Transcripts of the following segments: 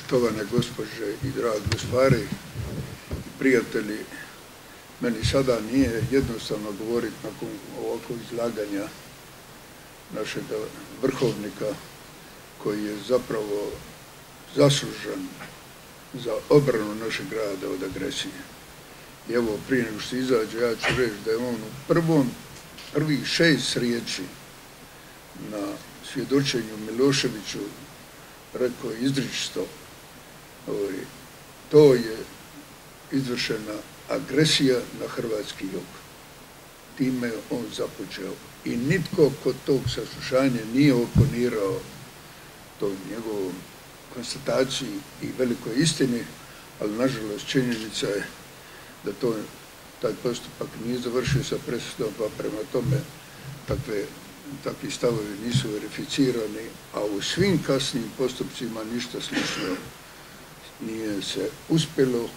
Štovane gospođe i dragi gospari, prijatelji, meni sada nije jednostavno govoriti nakon ovakvog izlaganja našeg vrhovnika koji je zapravo zaslužan za obranu našeg grada od agresije. I evo, prije nego što izađe, ja ću reći da je on u prvih 6 riječi na svjedočenju Miloševiću rekao izričito, to je izvršena agresija na hrvatski jug. Time je on započeo. I nitko kod tog saslušanja nije oponirao toj njegovom konstataciji i velikoj istini, ali nažalost činjenica je da taj postupak nije završio sa presudom, pa prema tome takvi stavovi nisu verificirani, a u svim kasnim postupcima ništa slično nije se uspjelo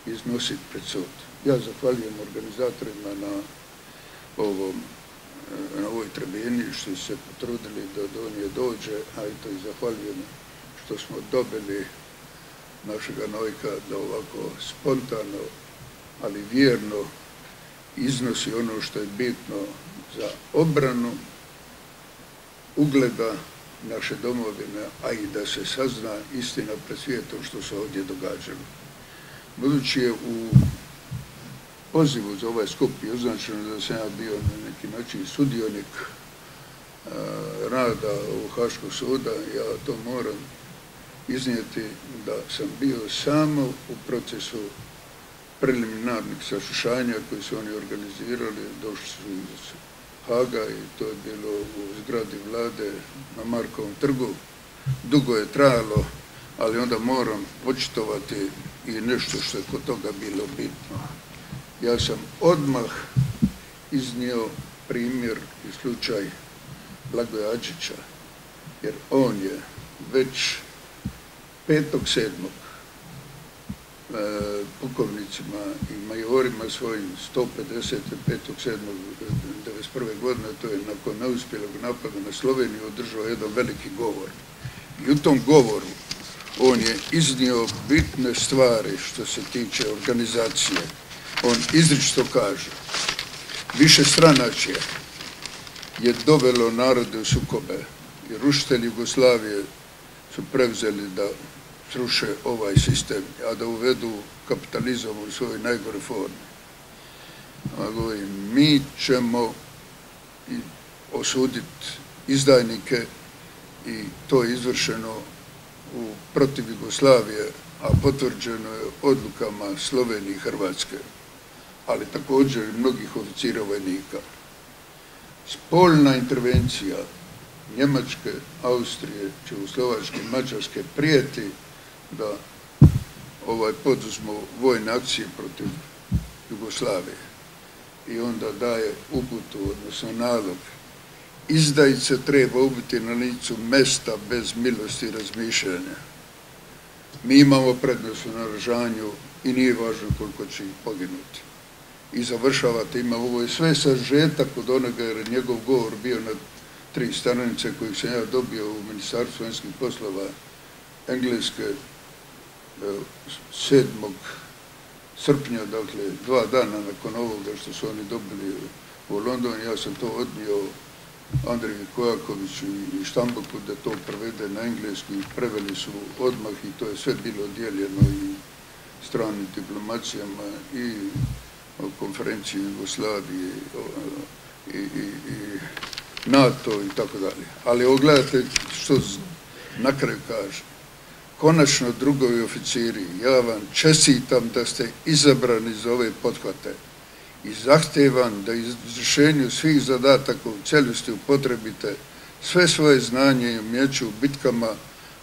iznositi pred sud. Ja zahvaljujem organizatorima na ovoj tribini što su se potrudili da do nje dođe, a i to i zahvaljujem što smo dobili našega Nojka da ovako spontano, ali vjerno iznosi ono što je bitno za obranu ugleda naše domovine, a i da se sazna istina pred svijetom što se ovdje događalo. Budući je u pozivu za ovaj skup i označeno da sam ja bio na neki način sudionik rada ovog Haškog suda, ja to moram iznijeti da sam bio samo u procesu preliminarnih saslušanja koji su oni organizirali, došli su iz Haga i to je bilo u zgradi vlade na Markovom trgu. Dugo je trajalo, ali onda moram očitovati i nešto što je kod toga bilo bitno. Ja sam odmah iznio primjer i slučaj Blagoja Adžića, jer on je već 5.7. pukovnicima i majorima svojim 150. 5.7.1991. godine, to je nakon neuspjelog napada na Sloveniju, održao jedan veliki govor. I u tom govoru on je iznio bitne stvari što se tiče organizacije. On izričito kaže, višestranačje je dovelo narode u sukobe i rušitelji Jugoslavije su preuzeli da sruše ovaj sistem, a da uvedu kapitalizam u svojoj najgore formi. Mi ćemo osuditi izdajnike i to je izvršeno protiv Jugoslavije, a potvrđeno je odlukama Slovenije i Hrvatske, ali također i mnogih oficira vojnika. Spoljna intervencija Njemačke, Austrije, Čehoslovačke, Mađarske prijeti da poduzmu vojne akcije protiv Jugoslavije. I onda daje uputu, odnosno nalog. Izdajice treba ubiti na licu mesta bez milosti i razmišljanja. Mi imamo prednost u naoružanju i nije važno koliko će ih poginuti. I završavate, ovo je sve sažetak od onoga jer je njegov govor bio na 3 stranice kojih sam ja dobio u Ministarstvu vanjskih poslova Engleske 7. srpnja, dakle 2 dana nakon ovoga što su oni dobili u Londonu. Ja sam to odnio Andriji Kojakoviću i Štamboku da to prevede na englesku i preveli su odmah i to je sve bilo dijeljeno i stranim diplomacijama i o konferenciji Jugoslavije i NATO i tako dalje. Ali ogledajte što na kraju kaže. Konačno, drugovi oficiri, ja vam čestitam da ste izabrani za ove pothvate i zahtevam da izvršenju svih zadataka u cijelosti upotrebite sve svoje znanje i umijeće u bitkama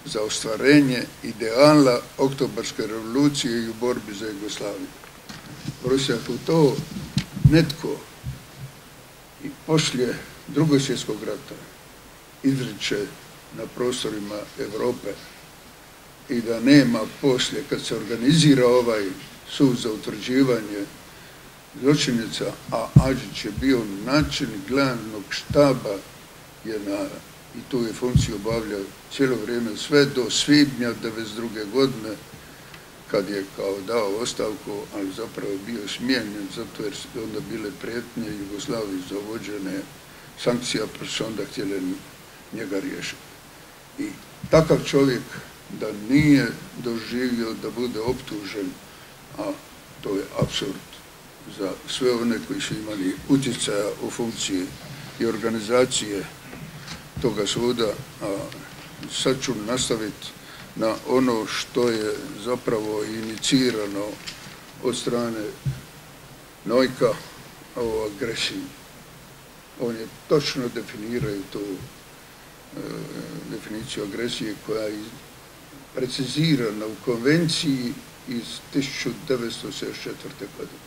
za ostvarenje ideala oktobarske revolucije i u borbi za Jugoslaviju. Prosim, ako to netko i poslije Drugog svjetskog rata izriče na prostorima Europe i da nema poslije, kad se organizira ovaj sud za utvrđivanje zločinaca, a Adžić je bio načelnik glavnog štaba je na i tu je funkciju obavljao cijelo vrijeme, sve do svibnja 1992. godine, kad je kao dao ostavku, ali zapravo bio smijenjen, zato jer su onda bile prijetnje Jugoslaviji za uvođenje sankcija, pa su onda htjeli njega riješiti. I takav čovjek da nije doživio da bude optužen, a to je apsurd za sve one koji su imali utjecaja u funkciji i organizacije toga suda, a sad ću nastaviti na ono što je zapravo inicirano od strane Nojka o agresiji. On je točno definiraju tu definiciju agresije koja je precizirana u konvenciji iz 1964. godine.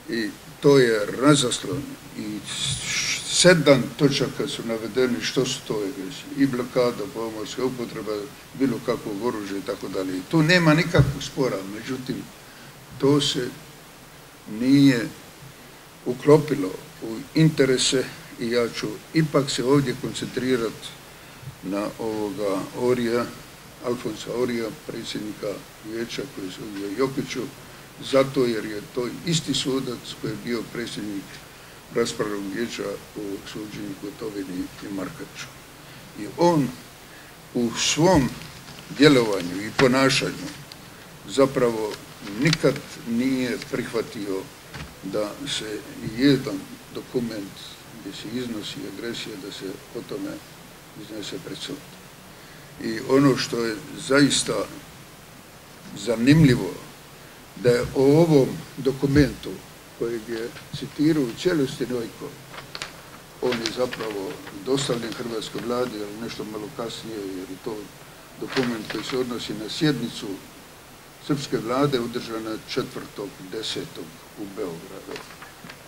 I to je razaslon i 7 točaka su navedeni što su to agresije. I blokada, pomorska upotreba, bilo kakvog oružja i tako dalje. I tu nema nikakvog spora, međutim, to se nije uklopilo u interese i ja ću ipak se ovdje koncentrirati na ovoga Orija, Alfonsa Orija, predsjednika vijeća koji se zove Jokiću, zato jer je to isti sudac koji je bio predsjednik raspravnog vijeća u suđenju Gotovini i Markaču. I on u svom djelovanju i ponašanju zapravo nikad nije prihvatio da se jedan dokument gdje se iznosi agresija, da se o tome iznese pred sud. I ono što je zaista zanimljivo, da je o ovom dokumentu kojeg je citirao u cijelosti Nojko, on je zapravo dostavljen hrvatskoj vladi, ali nešto malo kasnije, jer je to dokument koji se odnosi na sjednicu srpske vlade održana 4.10. u Beogradu,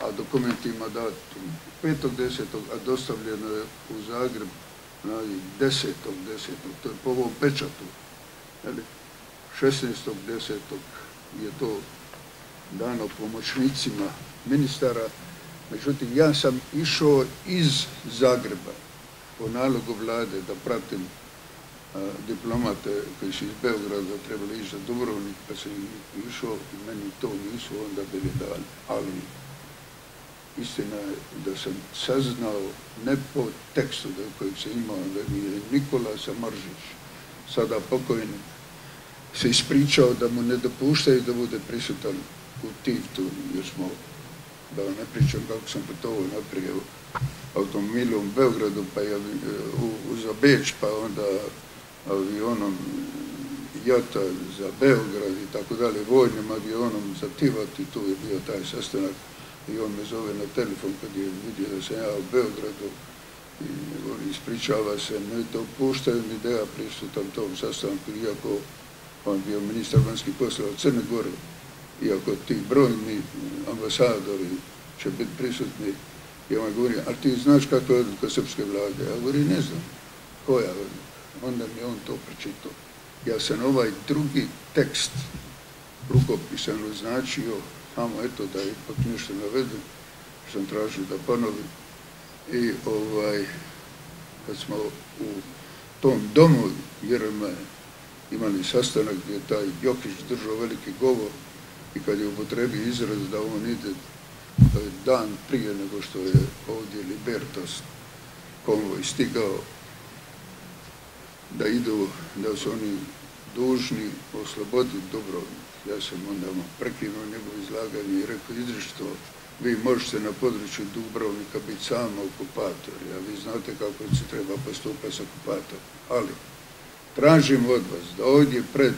a dokument ima datum 5.10., a dostavljeno je u Zagreb na 10.10. To je po ovom pečatu. 16.10. je to dano pomoćnicima ministara. Međutim, ja sam išao iz Zagreba po nalogu vlade da pratim diplomate koji su iz Beograda trebali ići za Dubrovnik, pa sam išao i meni to nisu onda bili dani. Ali istina je da sam saznao, ne po tekstu kojeg se imao, da mi je Nikola Samardžić, sada pokojni, se ispričao da mu ne dopuštaju da bude prisutan u Tivtu, jer smo, da vam ne pričam kako sam putovao naprijed automobilom u Beogradu, pa je za Beč, pa onda avionom Jota za Beograd i tako dalje, vojnim avionom za Tivat, i tu je bio taj sastanak i on me zove na telefon kad je vidio da sam ja u Beogradu i ispričava se, ne dopuštaju mi da ja prisutam tom sastanku, iako on bio ministar vanjskih poslova Crne Gore, iako ti brojni ambasadori će biti prisutni. I on govori, a ti znaš kakva je odluka srpske vlade? Ja govorim, ne znam koja odluka. Onda mi je on to pročitao. Ja sam ovaj drugi tekst rukopisan označio, samo eto da je ipak nešto navedem, sam tražio da ponovim. I kad smo u tom domu Jereme imali sastanak gdje je taj Jokić držao veliki govor i kad je upotrebio izraz da on ide dan prije nego što je ovdje Libertas konvoj stigao, da su oni dužni osloboditi Dubrovnik. Ja sam onda prekinuo njegovo izlaganje i rekao, izričito, vi možete na području Dubrovnika biti samo okupatori, a vi znate kako se treba postupati s okupatorom. Ali tražim od vas da ovdje pred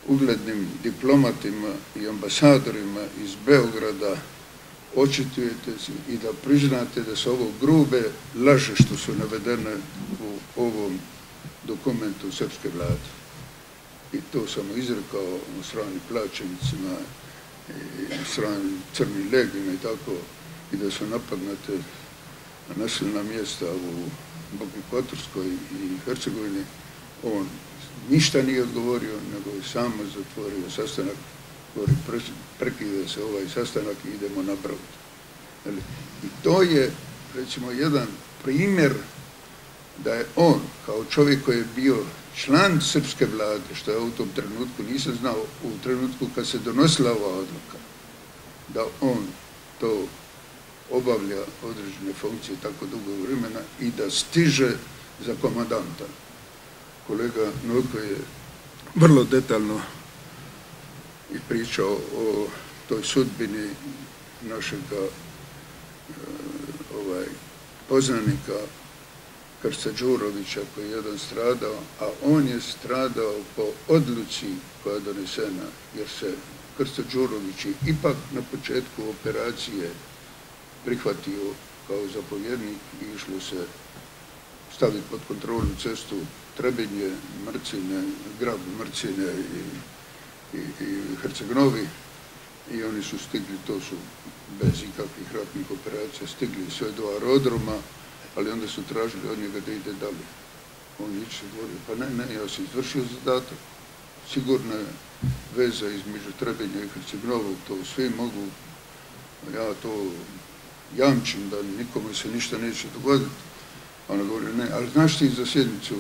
uglednim diplomatima i ambasadorima iz Beograda očitujete se i da priznate da su ovo grube laže što su navedene u ovom dokumentu srpske vlade. I to sam izrekao u strani plaćenicima i strani crnih legijima i tako, i da su napadnute nasilna mjesta u Boki Kotorskoj i Hercegovini. On ništa nije odgovorio, nego je samo zatvorio sastanak, govori, prekida se ovaj sastanak i idemo napraviti. I to je, recimo, jedan primjer da je on, kao čovjek koji je bio član srpske vlade, što ja u tom trenutku nisam znao, u trenutku kad se donosila ova odluka, da on to obavlja određene funkcije tako dugo vremena i da stiže za komandanta. Kolega Noko je vrlo detaljno i pričao o toj sudbini našega poznanika Krsta Đurovića koji je jedan stradao, a on je stradao po odluci koja je donesena, jer se Krsto Đurović je ipak na početku operacije prihvatio kao zapovjednik i išlo se staviti pod kontrolu cestu Trebinje, Mrcine, grad Mrcine i Herceg-Novi i oni su stigli, to su bez ikakvih ratnih operacija, stigli sve do aerodroma, ali onda su tražili od njega da ide dalje. On je se govorio, pa ne, ja sam izvršio zadatak. Sigurna je veza između Trebinja i Herceg-Novog, to svi mogu, ja to jamčim da nikome se ništa neće dogoditi. Ona govori, ne, ali znaš ti za sjednicu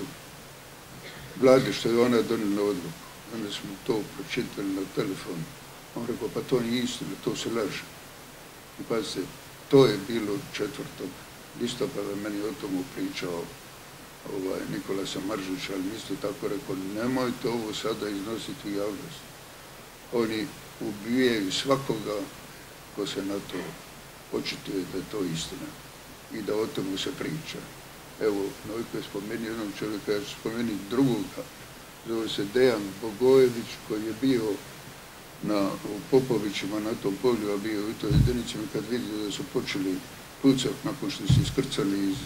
vlade što je ona donijela odluku? Onda smo to pročitali na telefonu. On rekao, pa to nije istina, to se laže. I pazite, to je bilo 4. listopada, meni o tomu pričao Nikola Samaržić, ali isto tako rekao, nemojte ovo sada iznositi u javnost. Oni ubijaju svakoga ko se na to očituje da je to istina i da o tomu se priča. Evo, Nojko je spomenuo jednog čovjeka, ja ću spomenuti drugoga, zove se Dejan Bogojević, koji je bio u Popovićima na tom polju, a bio u toj jedinici, kad vidio da su počeli pucati nakon što su iskrcali iz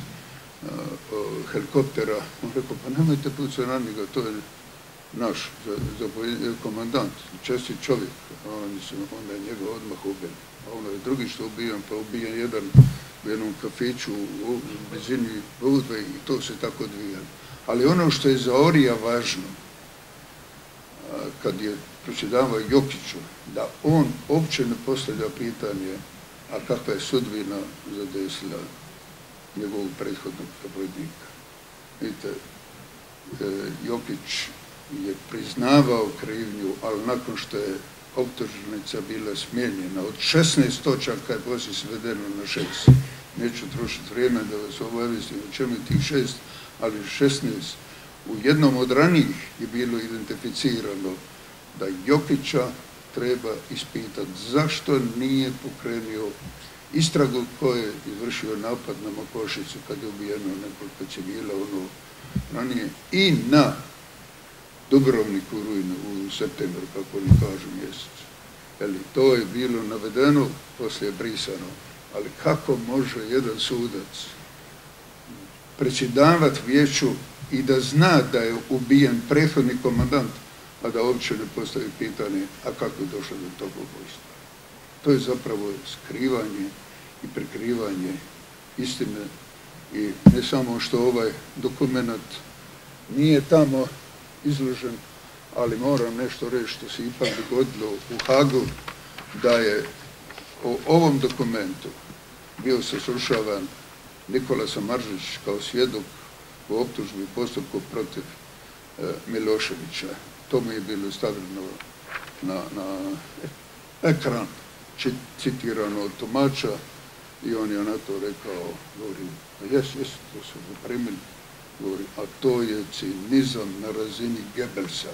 helikoptera, on rekao, pa nemojte pucati na njega, to je naš komandant, čestit čovjek, onda je njega odmah ubijen. A ono je drugi što ubijen, pa ubijen jedan u jednom kafiću u blizini Budve i to se tako odvijalo. Ali ono što je za Orija važno, kad je predsjedavao Jokiću, da on uopće ne postavlja pitanje, a kakva je sudbina zadesila njegovog prethodnog zapovjednika. Vidite, Jokić je priznavao krivnju, ali nakon što je optužnica bila smijenjena, od 16 točaka je poslije svedeno na 6. Neću trošiti vrijeme da vas obavijestim o čemu je tih 6, ali 16 u jednom od ranijih je bilo identificirano da Jokića treba ispitati zašto nije pokrenio istragu ko je izvršio napad na Makošicu kad je ubijeno nekoliko civila ranije i na Dubrovniku u septembru, kako oni kažu, mjesec. To je bilo navedeno, poslije je brisano. Ali kako može jedan sudac predsjedavati vijeću i da zna da je ubijen prethodni komandant, a da uopće ne postavi pitanje, a kako je došlo do tog ubojstva? To je zapravo skrivanje i prikrivanje istine i ne samo što ovaj dokument nije tamo izložen, ali moram nešto reći što se ipak dogodilo u Hagu, da je o ovom dokumentu bio saslušavan Nikola Samaržić kao svjedok u optužbi postupku protiv Miloševića. To mu je bilo stavljeno na ekran, citirano od tumača i on je na to rekao, govori, jes, to su zaprimili, govori, a to je cinizam na razini Goebbelsa.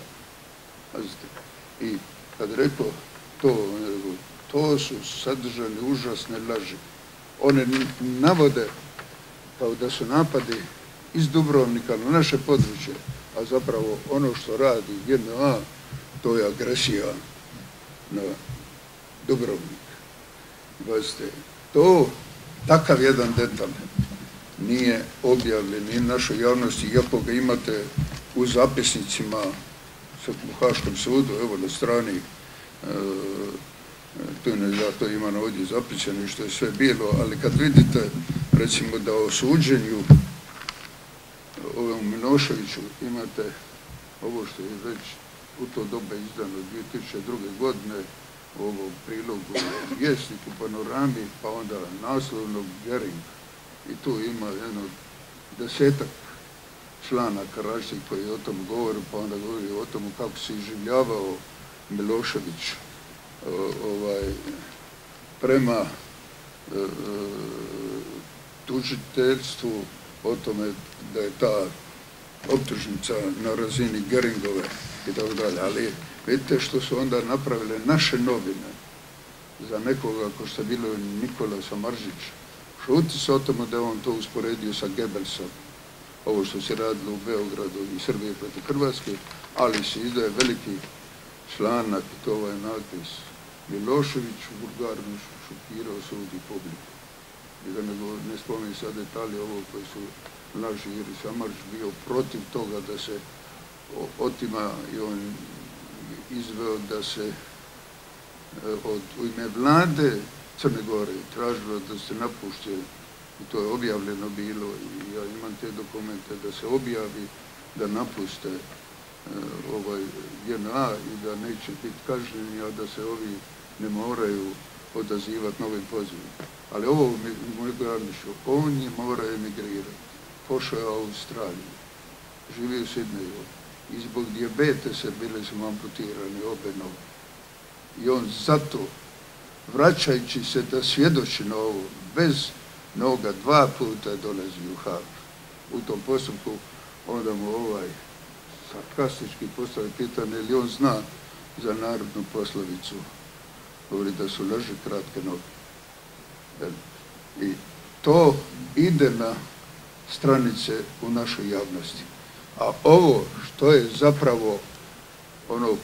I kad rekao to su sadržane užasne laži. One navode kao da su napadi iz Dubrovnika na naše područje, a zapravo ono što radi JNA, to je agresija na Dubrovnik. To, takav jedan detalj nije objavljen ni našoj javnosti, iako ga imate u zapisnicima u Haškom sudu, evo na strani, to ima ovdje zapisano i što je sve bilo, ali kad vidite, recimo da o suđenju ovom Miloševiću imate ovo što je već u to doba izdano 2002. godine, u ovom prilogu Vjesniku, Panorami, pa onda naslovnog Gering. I tu ima jedno 10 članaka različitih koji o tom govori, pa onda govori o tomu kako se iživljavao Milošević prema tužiteljstvu, o tome da je ta optužnica na razini Geringove i tako dalje. Ali vidite što su onda napravile naše novine za nekoga ko što je bilo Nikola Samaržić. Šuti se o tomu da je on to usporedio sa Goebbelsom, ovo što se radilo u Beogradu i Srbije protiv Hrvatske, ali se izdaje veliki članak i to ovaj natpis: Milošević vulgarno šokirao sud i publiku. I da ne spominjem sad detalje ovo koji su laži, jer je Samaržić bio protiv toga da se otima i on izveo da se u ime vlade Crne Gore tražilo da se napušte, i to je objavljeno bilo, i ja imam te dokumente, da se objavi da napuste JNA i da neće biti kažnjeni, a da se ovi ne moraju odazivati novim pozivima. Ali ovo moj Garnišu, on je morao emigrirati, pošao je u Australiju, živio u Sidneju i zbog dijabetesa bili su mu amputirani obe noge. I on zato, vraćajući se da svjedoči na ovo, bez noga 2 puta dolazi u Haag. U tom postupku onda mu sarkastički postavi pitanje ili on zna za narodnu poslovicu. Govori da su laži kratke noge. I to ide na stranice u našoj javnosti. A ovo što je zapravo ono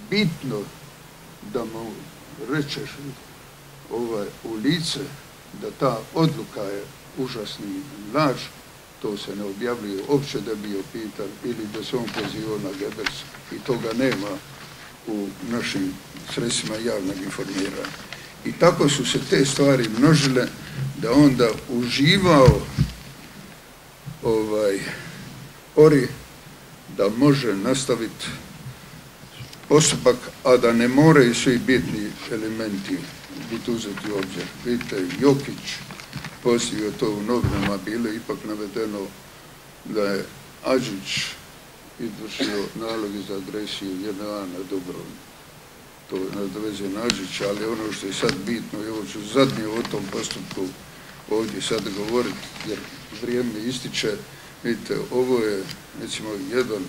bitno da mu rečeš u lice da ta odluka je užasni laž, to se ne objavljuje uopće da bi bio pitan ili da se on pozivao na Goebbels, i toga nema u našim sredstvima javnog informiranja. I tako su se te stvari množile da onda uživao Ori da može nastaviti postupak, a da ne moraju svi bitni elementi biti uzeti u obzir. Vidite, Jokić poslije to u novinama bilo ipak navedeno da je Adžić izvršio naloge za agresiju JNA na Dubrovnik. To je nadoveze na Adžića, ali ono što je sad bitno, i ovo ću zadnje o tom postupku ovdje sad govoriti, jer vrijeme ističe. Vidite, ovo je, recimo, jedan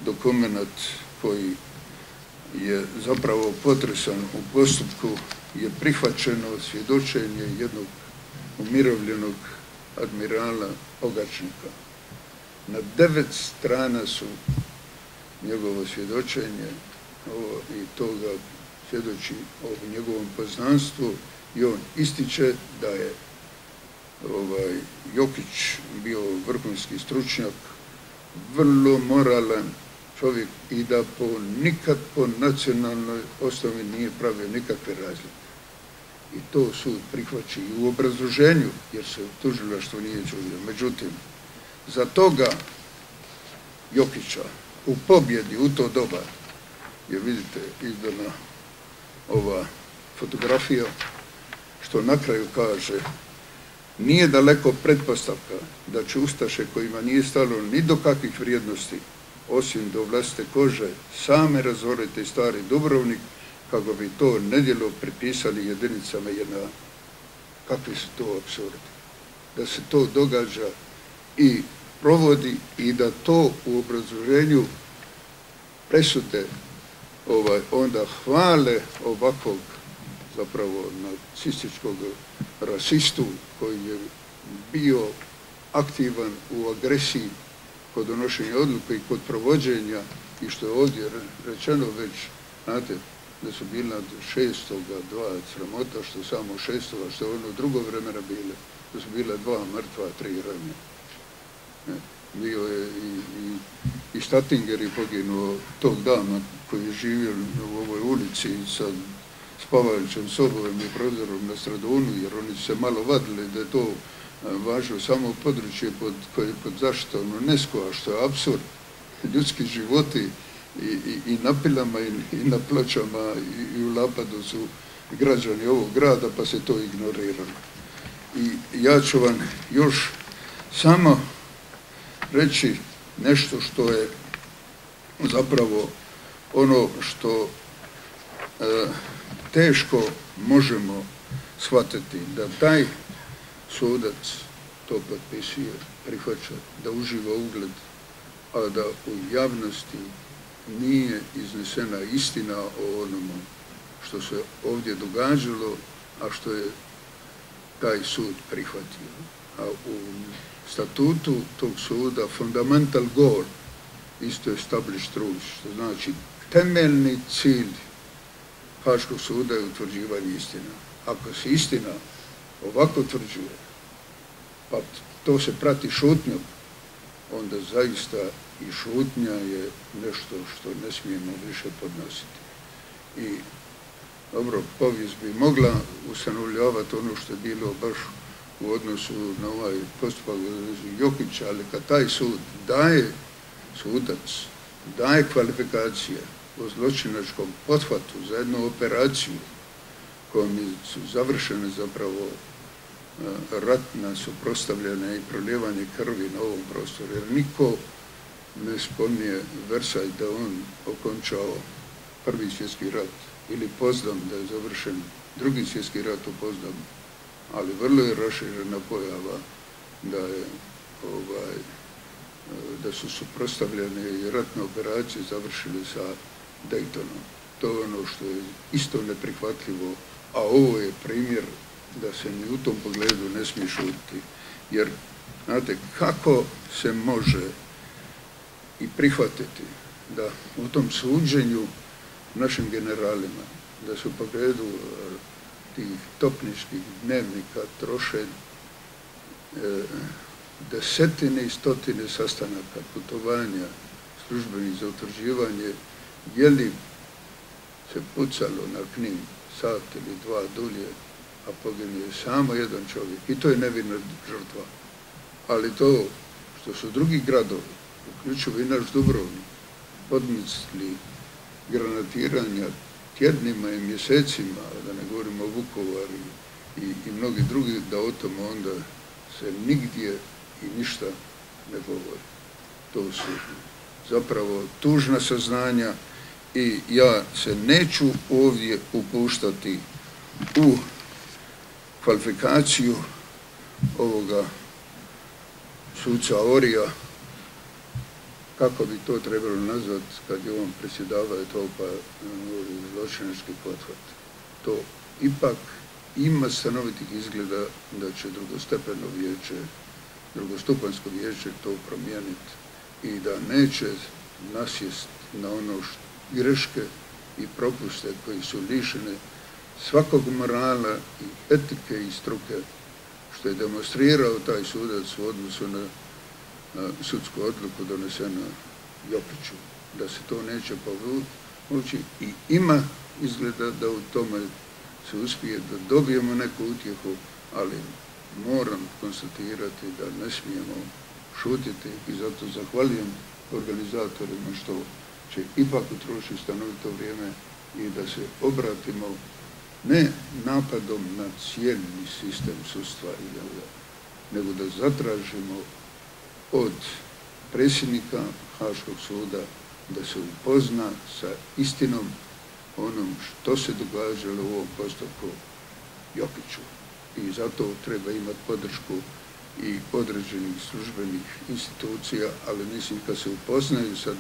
dokument koji je zapravo potresan u postupku, je prihvaćeno svjedočenje jednog umirovljenog admirala Pogačnika. Na 9 strana su njegovo svjedočenje i toga svjedoči o njegovom poznanstvu, i on ističe da je Jokić bio vrhunski stručnjak, vrlo moralan čovjek i da nikad po nacionalnoj osnovi nije pravio nikakve razlike. I to sud prihvaća i u obrazloženju, jer se tužilaštvo nije čudio. Međutim, za toga Jokića u pobjedi u to doba je, vidite, izdana ova fotografija, što na kraju kaže: nije daleko pretpostavka da će ustaše kojima nije stalo ni do kakvih vrijednosti, osim do vlastite kože, same razoriti stari Dubrovnik, kako bi to nedjelo pripisali jedinicama JNA. Kakvi su to apsurdi? Da se to događa i provodi i da to u obrazloženju presude onda hvale ovakvog zapravo nacističkog rasistu koji je bio aktivan u agresiji kod donošenja odluke i kod provođenja, i što je ovdje rečeno već, znate, da su bili nad 6. 2 sramota, što samo 6. što je ono drugo vremena bile, da su bila 2 mrtva, 3 ranjena. Bio je i Statinger je poginuo tog dana, koji je živio u ovoj ulici sa spavajućim sobom i prozorom na Stradunu, jer oni su se malo vadili da je to važno samo područje koje je pod zaštitom UNESCO-a, što je apsurd. Ljudski životi i na Pilama i na Pločama i u Lapadu su građani ovog grada, pa se to ignoriralo. I ja ću vam još samo reći nešto što je zapravo ono što teško možemo shvatiti, da taj sudac to potpisuje, prihvaća, da uživa ugled, a da u javnosti nije iznesena istina o onomu što se ovdje događalo, a što je taj sud prihvatio. A u statutu tog suda fundamental goal isto established rules, što znači temeljni cilj Haškog suda je utvrđivanje istina. Ako se istina ovako utvrđuje, pa to se prati šutnjom, onda zaista i šutnja je nešto što ne smijemo više podnositi. I dobro, povijest bi mogla ustanovljavati ono što je bilo baš u odnosu na ovaj postupak Jokića, ali kad taj sud daje, sudac daje kvalifikacije o zločinačkom pothvatu za jednu operaciju kojom su završene zapravo ratna suprotstavljanja i prolijevanje krvi na ovom prostoru, jer niko ne spominje Versaj da on okončao Prvi svjetski rat ili Potsdam da je završen Drugi svjetski rat u Potsdamu, ali vrlo je raširena pojava da su suprotstavljene i ratne operacije završile sa Daytonom. To je ono što je isto neprihvatljivo, a ovo je primjer da se ni u tom pogledu ne smije šutiti. Jer, znate, kako se može i prihvatiti da u tom suđenju našim generalima, da su u pogledu tih topničkih dnevnika troše desetine i stotine sastanaka, putovanja, službenih za utvrđivanje, je li se pucalo na Knin sat ili dva dulje, a poginuo je samo jedan čovjek. I to je nevina žrtva. Ali to što su drugi gradovi, uključivo i naš Dubrovnik, odmislili granatiranja tjednima i mjesecima, da ne govorimo o Vukovaru i mnogi drugi, da o tome onda se nigdje i ništa ne govori. To su zapravo tužna saznanja i ja se neću ovdje upuštati u kvalifikaciju ovoga suca Orija, kako bi to trebalo nazvati kad je on predsjedavao to pa zločinački pothvat. To ipak ima stanovitih izgleda da će drugostupanjsko vijeće to promijeniti i da neće nasjest na ono greške i propuste koji su lišene svakog morala i etike i struke, što je demonstrirao taj sudac u odnosu na sudsku odluku donesenu Jokiću, da se to neće povući i ima izgleda da u tome se uspije da dobijemo neku utjehu, ali moram konstatirati da ne smijemo šutiti i zato zahvaljujem organizatorima što će ipak utrošiti stanovito vrijeme i da se obratimo ne napadom na cijeli sistem sudstva, nego da zatražimo od predsjednika Haškog suda da se upozna sa istinom onom što se događalo u ovom postupku Jokiću. I zato treba imati podršku i određenih službenih institucija, ali mislim kad se upoznaju sa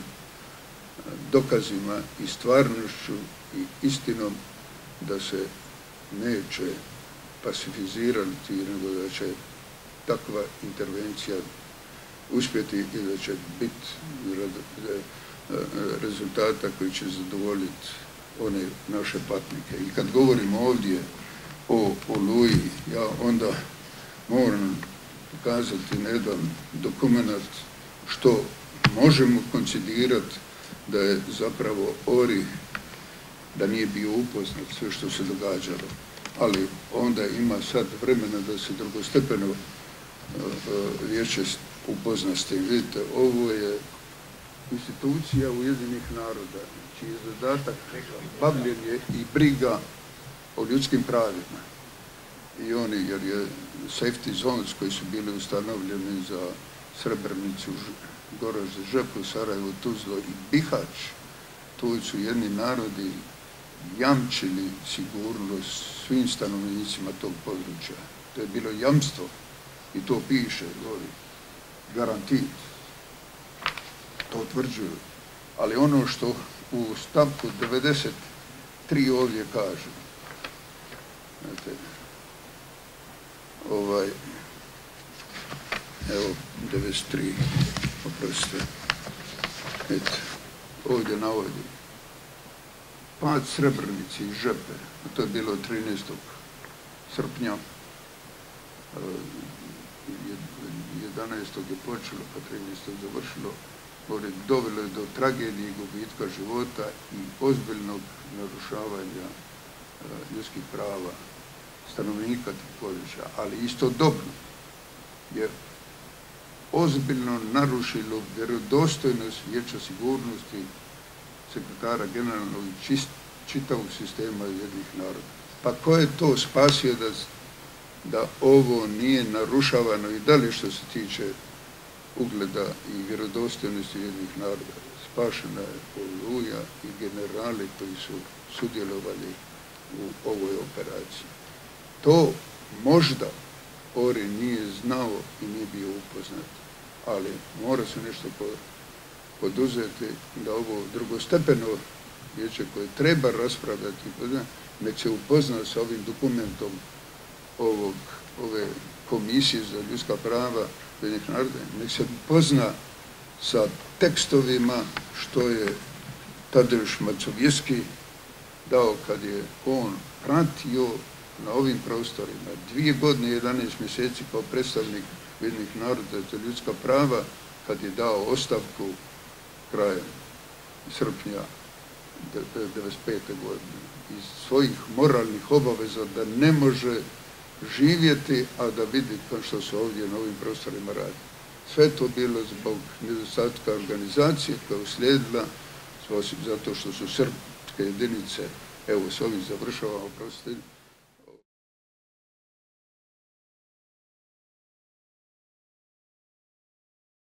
dokazima i stvarnošću i istinom, da se neće pasifizirati, nego da će takva intervencija uspjeti i da će biti rezultata koji će zadovoljiti one naše patnike. I kad govorimo ovdje o Oluji, ja onda moram pokazati na jedan dokument što možemo koncidirati da je zapravo Ori, da nije bio upoznat sve što se događalo, ali onda ima sad vremena da se drugostepeno vijeće upozna s tim. Vidite, ovo je institucija Ujedinjenih naroda, čiji je zadatak bavljenje i briga o ljudskim pravima. I oni, jer je safety zones koji su bili ustanovljeni za Srebrenicu, Goraž, Žepu, Sarajevo, Tuzlo i Bihać, to su jedni narodi jamčili sigurnost svim stanovnicima tog područja. To je bilo jamstvo i to piše, garantit. To utvrđuju. Ali ono što u stavku 93 ovdje kaže, znate, evo 93, oprostite, ovdje navodi pad Srebrenice i Žepe, a to je bilo 13. srpnja, 11. je počelo, pa 13. završilo, dovelo je do tragedije, gubitka života i ozbiljnog narušavanja ljudskih prava stanovnika tih područja, ali istodobno je ozbiljno narušilo vjerodostojnost Vijeća sigurnosti, sekretara generalnog i čitavog sistema Ujedinjenih naroda. Pa ko je to spasio da ovo nije narušavano i dalje što se tiče ugleda i vjerodostojnosti Ujedinjenih naroda? Spašena je Oluja i generali koji su sudjelovali u ovoj operaciji. To možda Ori nije znao i nije bio upoznat, ali mora se nešto poduzeti da ovo drugostepeno vijeće koje treba raspravljati, nek se upozna sa ovim dokumentom ove komisije za ljudska prava Ujedinjenih naroda, nek se upozna sa tekstovima što je Tadeusz Mazowiecki dao kad je on pratio na ovim prostorima 2 godine i 11 mjeseci kao predstavnik Ujedinjenih naroda za ljudska prava, kad je dao ostavku krajem srpnja 1995. godine iz svojih moralnih obaveza da ne može živjeti, a da vidi što se ovdje na ovim prostorima radi. Sve to bilo zbog nedostatka organizacije koja je uslijedila, zato što su srpske jedinice, evo s ovim završavamo, oprostite,